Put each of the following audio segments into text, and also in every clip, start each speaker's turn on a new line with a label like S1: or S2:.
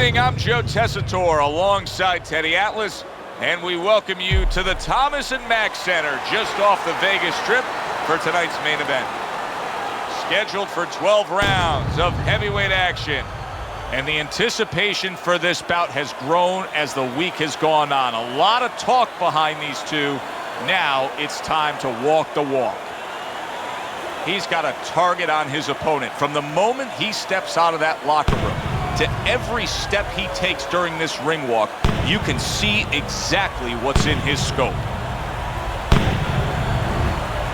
S1: morning. I'm Joe Tessitore alongside Teddy Atlas, and we welcome you to the Thomas and Mack Center just off the Vegas Strip for tonight's main event. Scheduled for 12 rounds of heavyweight action, and the anticipation for this bout has grown as the week has gone on. A lot of talk behind these two. Now it's time to walk the walk. He's got a target on his opponent. From the moment he steps out of that locker room to every step he takes during this ring walk, you can see exactly what's in his scope.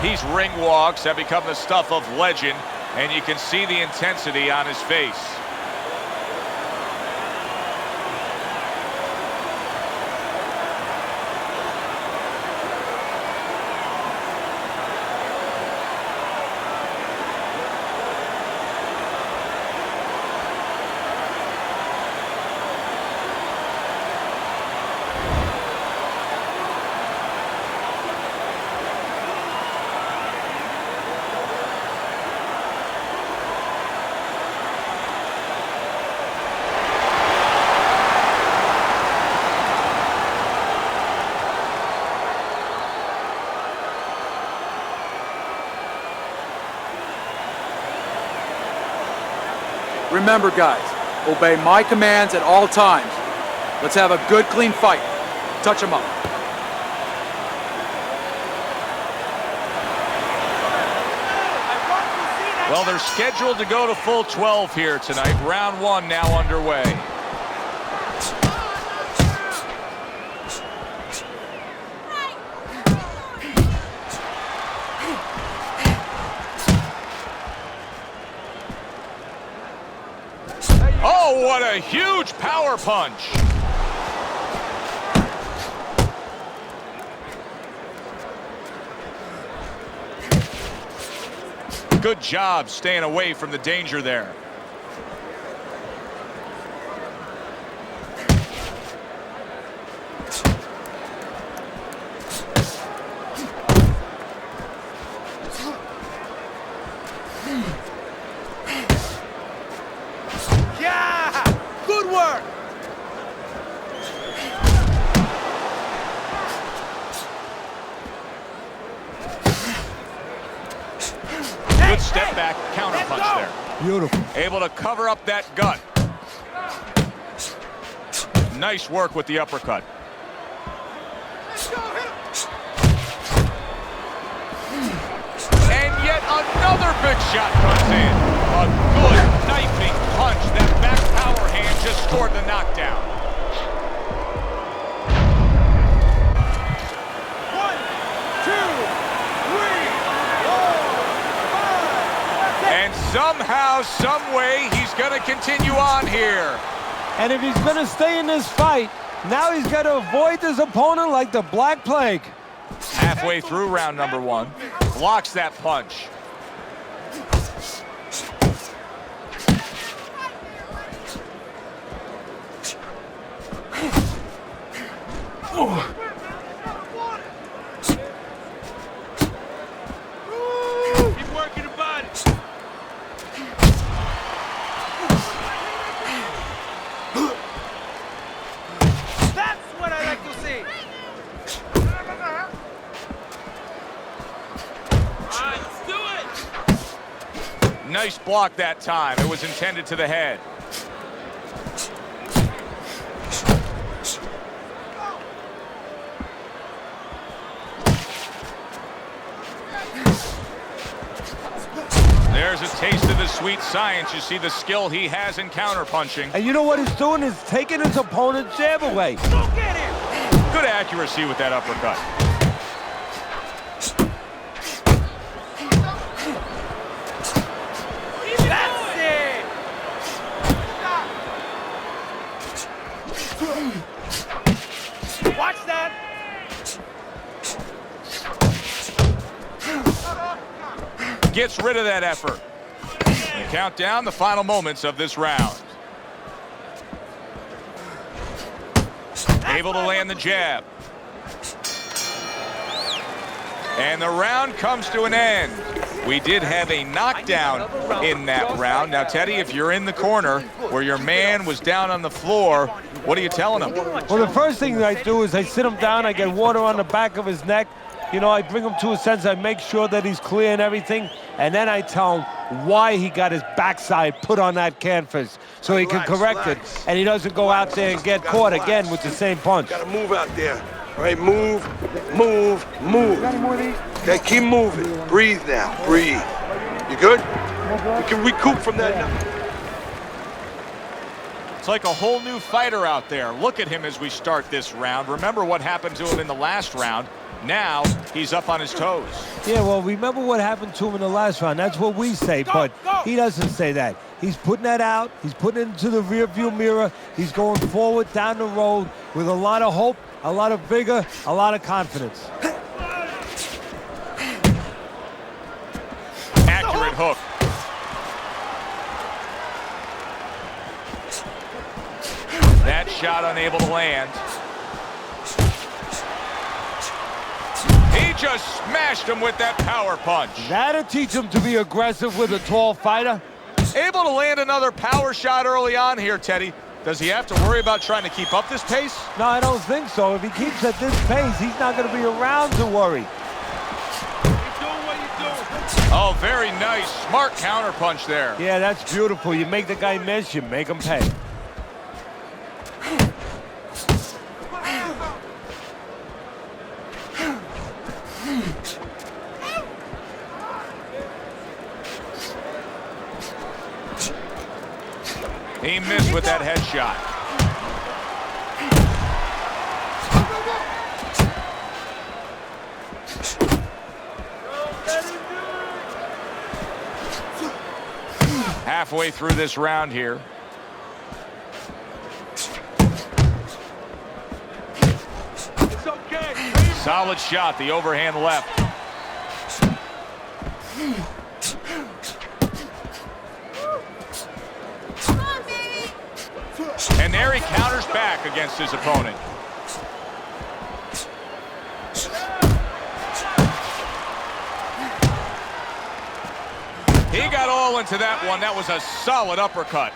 S1: These ring walks have become the stuff of legend, and you can see the intensity on his face.
S2: Remember, guys, obey my commands at all times. Let's have a good, clean fight. Touch him up.
S1: Well, they're scheduled to go to full 12 here tonight. Round one now underway. Oh, what a huge power punch. Good job staying away from the danger there. Good step back, counter punch there.
S3: Beautiful.
S1: Able to cover up that gut. Nice work with the uppercut. And yet another big shot comes in. A good knifing punch. That back power hand just scored the knockdown. Somehow, some way, he's going to continue on here.
S3: And if he's going to stay in this fight, now he's got to avoid his opponent like the Black Plague.
S1: Halfway through round number one, blocks that punch. Nice block that time. It was intended to the head. There's a taste of the sweet science. You see the skill he has in counterpunching.
S3: And you know what he's doing is taking his opponent's jab away.
S1: Look at him! Good accuracy with that uppercut.
S4: Watch that!
S1: Gets rid of that effort. And count down the final moments of this round. Able to land the jab. And the round comes to an end. We did have a knockdown in that round. Now, Teddy, if you're in the corner where your man was down on the floor, what are you telling him?
S3: Well, the first thing I do is I sit him down, I get water on the back of his neck. You know, I bring him to a sense, I make sure that he's clear and everything, and then I tell him why he got his backside put on that canvas so he can correct it, and he doesn't go out there and get caught again with the same punch.
S5: Gotta move out there. All right, move, move, move.
S4: Got any more of these?
S5: Okay, keep moving. Breathe now, breathe. You good? You can recoup from that now.
S1: It's like a whole new fighter out there. Look at him as we start this round. Remember what happened to him in the last round. Now he's up on his toes.
S3: Yeah, well, remember what happened to him in the last round. That's what we say, but he doesn't say that. He's putting that out. He's putting it into the rearview mirror. He's going forward down the road with a lot of hope, a lot of vigor, a lot of confidence.
S1: Accurate hook. That shot unable to land. He just smashed him with that power punch.
S3: That'll teach him to be aggressive with a tall fighter.
S1: Able to land another power shot early on here, Teddy. Does he have to worry about trying to keep up this pace?
S3: No, I don't think so. If he keeps at this pace, he's not going to be around to worry.
S1: Oh, very nice. Smart counter punch there.
S3: Yeah, that's beautiful. You make the guy miss, you make him pay.
S1: He missed with that headshot. Halfway through this round here.
S5: It's okay.
S1: Solid shot, the overhand left. And there he counters back against his opponent. He got all into that one. That was a solid uppercut.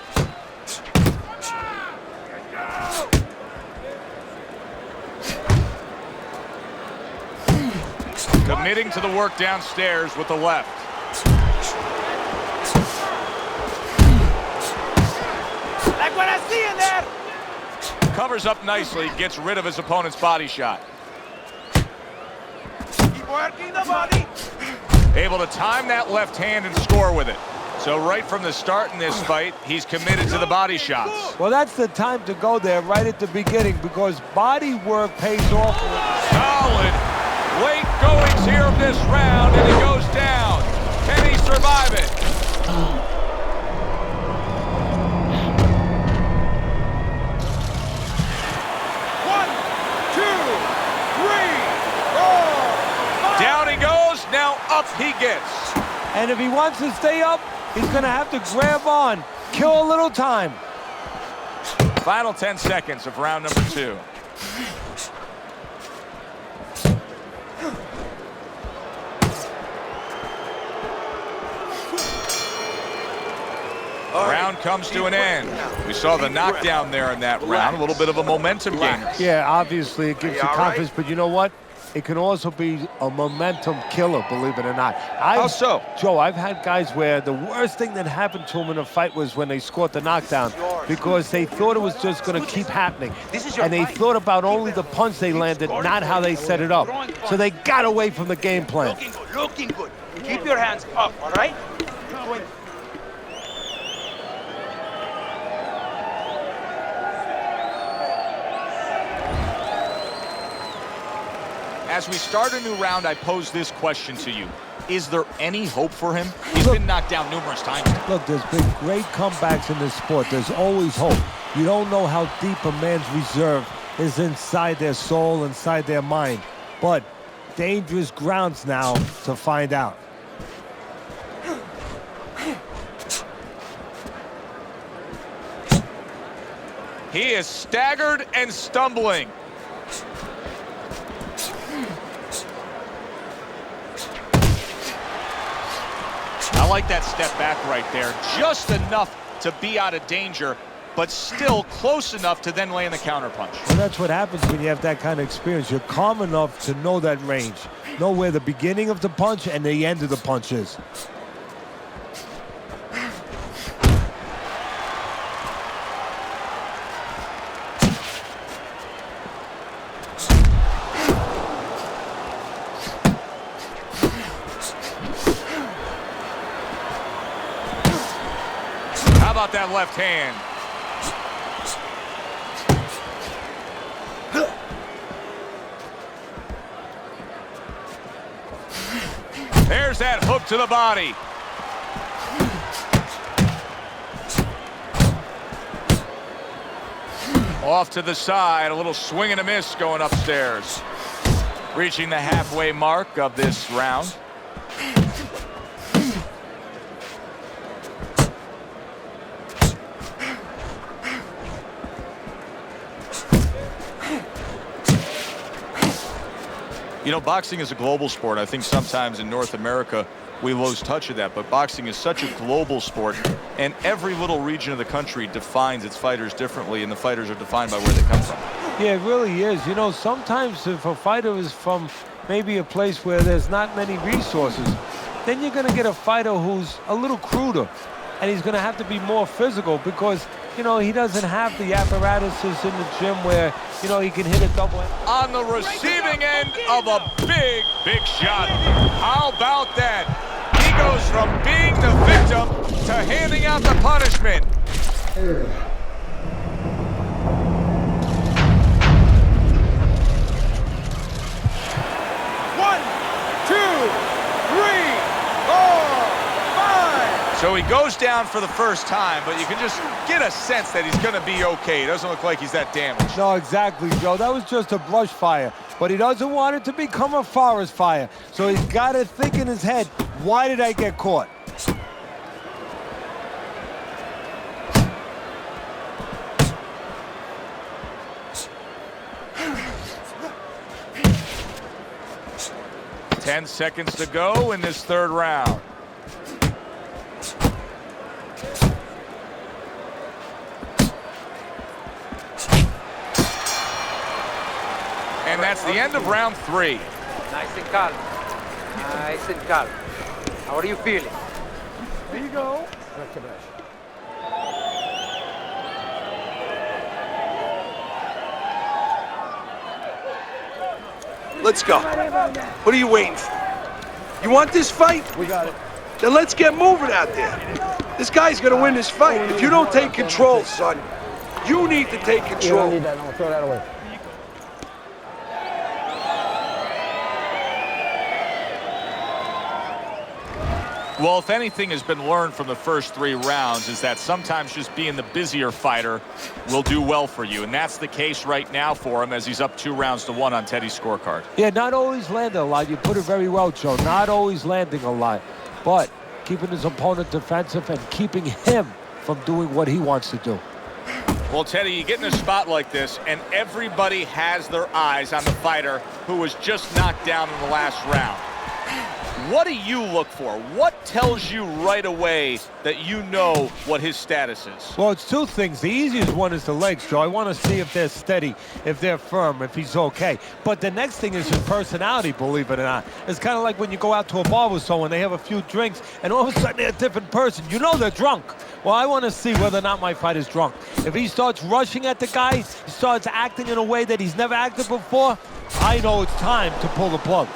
S1: Committing to the work downstairs with the left.
S4: Like what I see in there.
S1: Covers up nicely, gets rid of his opponent's body shot.
S4: Keep working the body.
S1: Able to time that left hand and score with it. So right from the start in this fight, he's committed to the body shots.
S3: Well, that's the time to go there right at the beginning because body work pays off.
S1: Solid late goings here of this round, and he goes down. Can he survive it? Down he goes, now up he gets.
S3: And if he wants to stay up, he's going to have to grab on, kill a little time.
S1: Final 10 seconds of round number 2. Round comes to an end. We saw the knockdown there in that round. A little bit of a momentum gainer.
S3: Yeah, obviously it gives you confidence, but you know what? It can also be a momentum killer, believe it or not.
S1: How so?
S3: Joe, I've had guys where the worst thing that happened to them in a fight was when they scored the knockdown because they thought it was just going to keep happening. And they thought about only the punch they landed, not how they set it up. So they got away from the game plan.
S4: Looking good, looking good. Keep your hands up, all right?
S1: As we start a new round, I pose this question to you. Is there any hope for him? He's been knocked down numerous times.
S3: Look, there's been great comebacks in this sport. There's always hope. You don't know how deep a man's reserve is inside their soul, inside their mind. But dangerous grounds now to find out.
S1: He is staggered and stumbling. I like that step back right there. Just enough to be out of danger, but still close enough to then land the counterpunch.
S3: Well, that's what happens when you have that kind of experience. You're calm enough to know that range, know where the beginning of the punch and the end of the punch is.
S1: How about that left hand? There's that hook to the body. Off to the side, a little swing and a miss going upstairs. Reaching the halfway mark of this round. You know, boxing is a global sport. I think sometimes in North America we lose touch of that, but boxing is such a global sport, and every little region of the country defines its fighters differently, and the fighters are defined by where they come from.
S3: Yeah, it really is. You know, sometimes if a fighter is from maybe a place where there's not many resources, then you're going to get a fighter who's a little cruder, and he's going to have to be more physical because, you know, he doesn't have the apparatuses in the gym where, you know, he can hit a double.
S1: On the receiving end of a big, big shot. How about that? He goes from being the victim to handing out the punishment.
S4: One, two, three, four, five.
S1: So he goes down for the first time, but you can just get a sense that he's going to be okay. It doesn't look like he's that damaged.
S3: No, exactly, Joe. That was just a brush fire. But he doesn't want it to become a forest fire. So he's got to think in his head, why did I get caught?
S1: Ten seconds to go in this third round. And that's the end of round 3.
S6: Nice and calm. Nice and calm. How are you feeling?
S3: There you go.
S5: Let's go. What are you waiting for? You want this fight?
S2: We got it.
S5: Then let's get moving out there. This guy's gonna win this fight. If you don't take control, son, you need to take control.
S7: You don't need that. No, throw that away.
S1: Well, if anything has been learned from the first 3 rounds is that sometimes just being the busier fighter will do well for you. And that's the case right now for him as he's up 2-1 on Teddy's scorecard.
S3: Yeah, not always landing a lot. You put it very well, Joe. Not always landing a lot. But keeping his opponent defensive and keeping him from doing what he wants to do.
S1: Well, Teddy, you get in a spot like this, and everybody has their eyes on the fighter who was just knocked down in the last round. What do you look for? What tells you right away that you know what his status is?
S3: Well, it's 2 things. The easiest one is the legs, Joe. I want to see if they're steady, if they're firm, if he's okay. But the next thing is his personality, believe it or not. It's kind of like when you go out to a bar with someone, they have a few drinks, and all of a sudden they're a different person. You know they're drunk. Well, I want to see whether or not my fighter's drunk. If he starts rushing at the guy, he starts acting in a way that he's never acted before, I know it's time to pull the plug.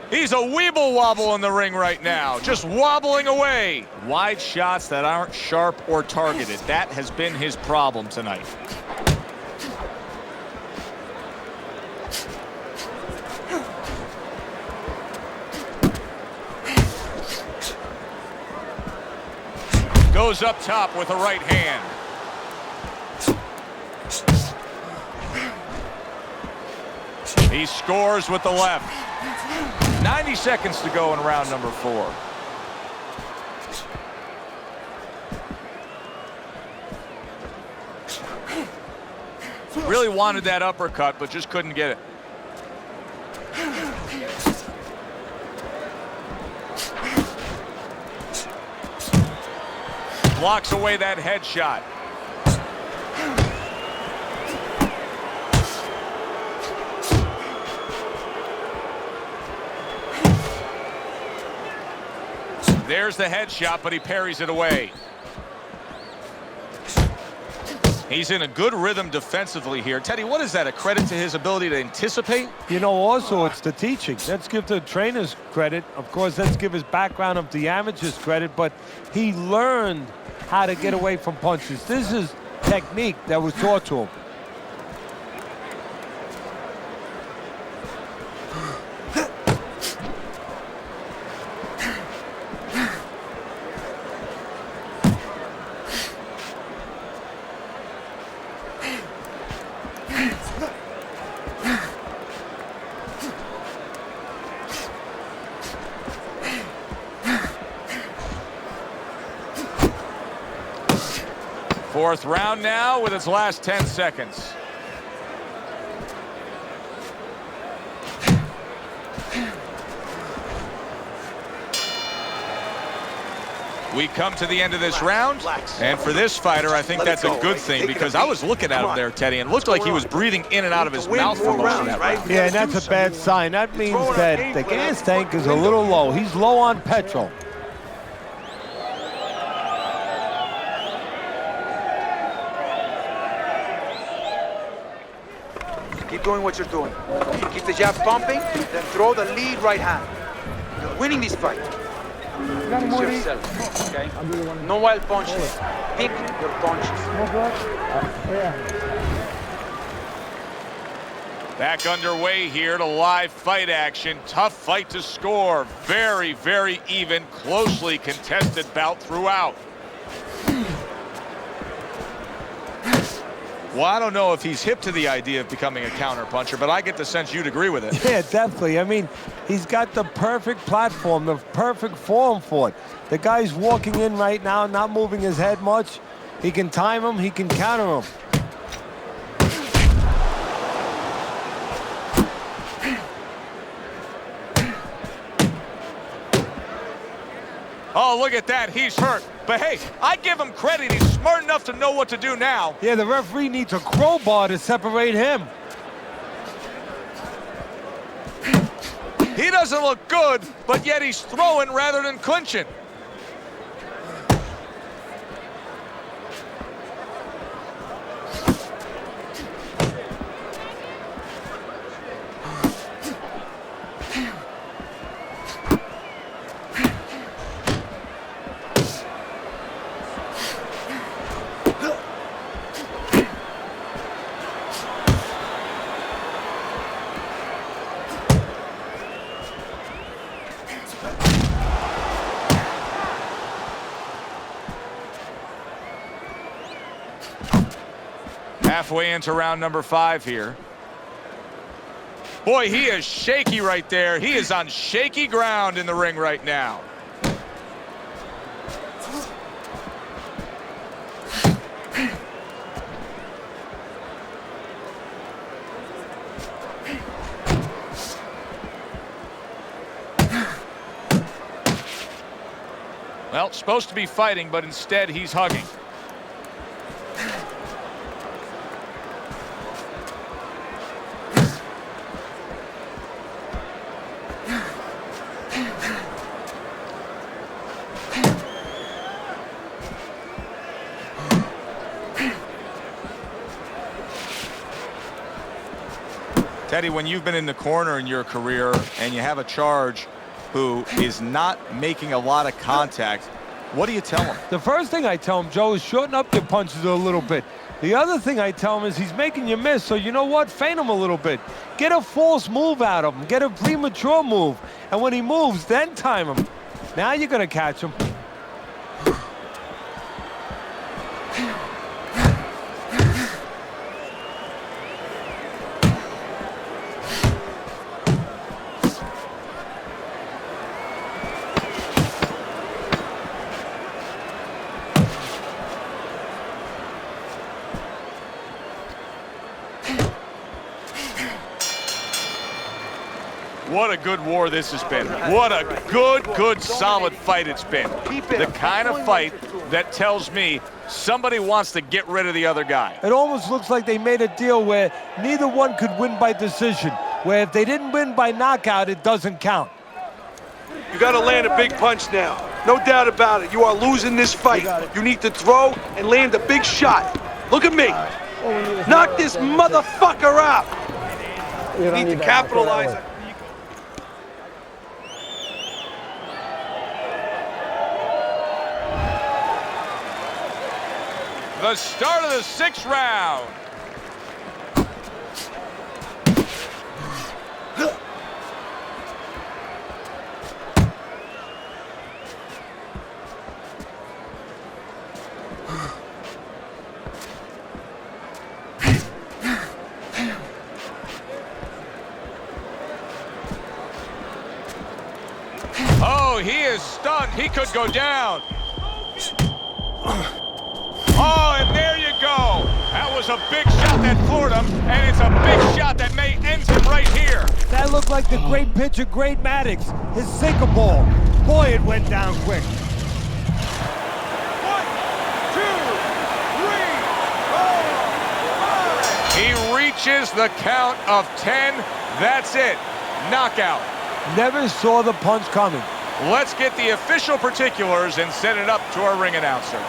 S1: He's a weeble wobble in the ring right now, just wobbling away. Wide shots that aren't sharp or targeted. That has been his problem tonight. Goes up top with a right hand. He scores with the left. 90 seconds to go in round number 4. Really wanted that uppercut, but just couldn't get it. blocks away that headshot. There's the headshot, but he parries it away. He's in a good rhythm defensively here. Teddy, what is that? A credit to his ability to anticipate?
S3: You know, also it's the teaching. Let's give the trainers credit. Of course, let's give his background of the amateurs credit, but he learned how to get away from punches. This is technique that was taught to him.
S1: Fourth round now with its last 10 seconds. We come to the end of this round, and for this fighter, I think that's a good thing, because I was looking at him there, Teddy, and it looked like he was breathing in and out of his mouth for most of that round.
S3: Yeah, and that's a bad sign. That means that the gas tank is a little low. He's low on petrol.
S6: Keep doing what you're doing. Keep the jab pumping, then throw the lead right hand. You're winning this fight. It's yourself, okay? No wild punches. Pick your punches.
S1: Back underway here to live fight action. Tough fight to score. Very, very even, closely contested bout throughout. Well, I don't know if he's hip to the idea of becoming a counterpuncher, but I get the sense you'd agree with it.
S3: Yeah, definitely. I mean, he's got the perfect platform, the perfect form for it. The guy's walking in right now, not moving his head much. He can time him, he can counter him.
S1: Oh, look at that. He's hurt. But hey, I give him credit. He's smart enough to know what to do now.
S3: Yeah, the referee needs a crowbar to separate him.
S1: He doesn't look good, but yet he's throwing rather than clinching. Halfway into round number 5 here. Boy, he is shaky right there. He is on shaky ground in the ring right now. Well, supposed to be fighting, but instead he's hugging. Teddy, when you've been in the corner in your career and you have a charge who is not making a lot of contact, what do you tell him?
S3: The first thing I tell him, Joe, is shorten up your punches a little bit. The other thing I tell him is he's making you miss, so you know what? Feint him a little bit. Get a false move out of him. Get a premature move. And when he moves, then time him. Now you're going to catch him.
S1: What a good war this has been. What a good, solid fight it's been. The kind of fight that tells me somebody wants to get rid of the other guy.
S3: It almost looks like they made a deal where neither one could win by decision, where if they didn't win by knockout, it doesn't count.
S5: You got to land a big punch now. No doubt about it. You are losing this fight. You need to throw and land a big shot. Look at me. Knock this motherfucker out. You need to capitalize.
S1: The start of the 6th round. Oh, he is stunned. He could go down. Oh, and there you go. That was a big shot that floored him, and it's a big shot that may end him right here.
S3: That looked like the great pitcher, Great Maddox, his sinker ball. Boy, it went down quick.
S4: 1, 2, 3, 4, 5.
S1: He reaches the count of 10. That's it. Knockout.
S3: Never saw the punch coming.
S1: Let's get the official particulars and send it up to our ring announcer.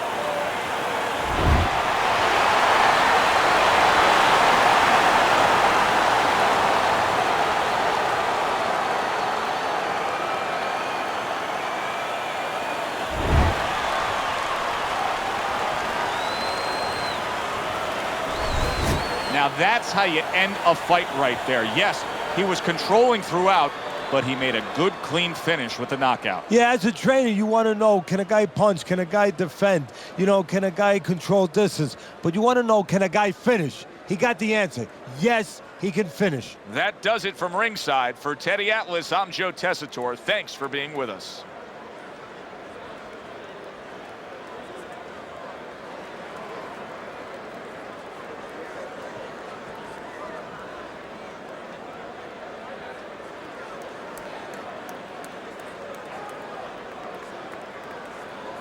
S1: Now that's how you end a fight right there. Yes, he was controlling throughout, but he made a good, clean finish with the knockout.
S3: Yeah, as a trainer, you want to know, can a guy punch? Can a guy defend? You know, can a guy control distance? But you want to know, can a guy finish? He got the answer. Yes, he can finish.
S1: That does it from ringside. For Teddy Atlas, I'm Joe Tessitore. Thanks for being with us.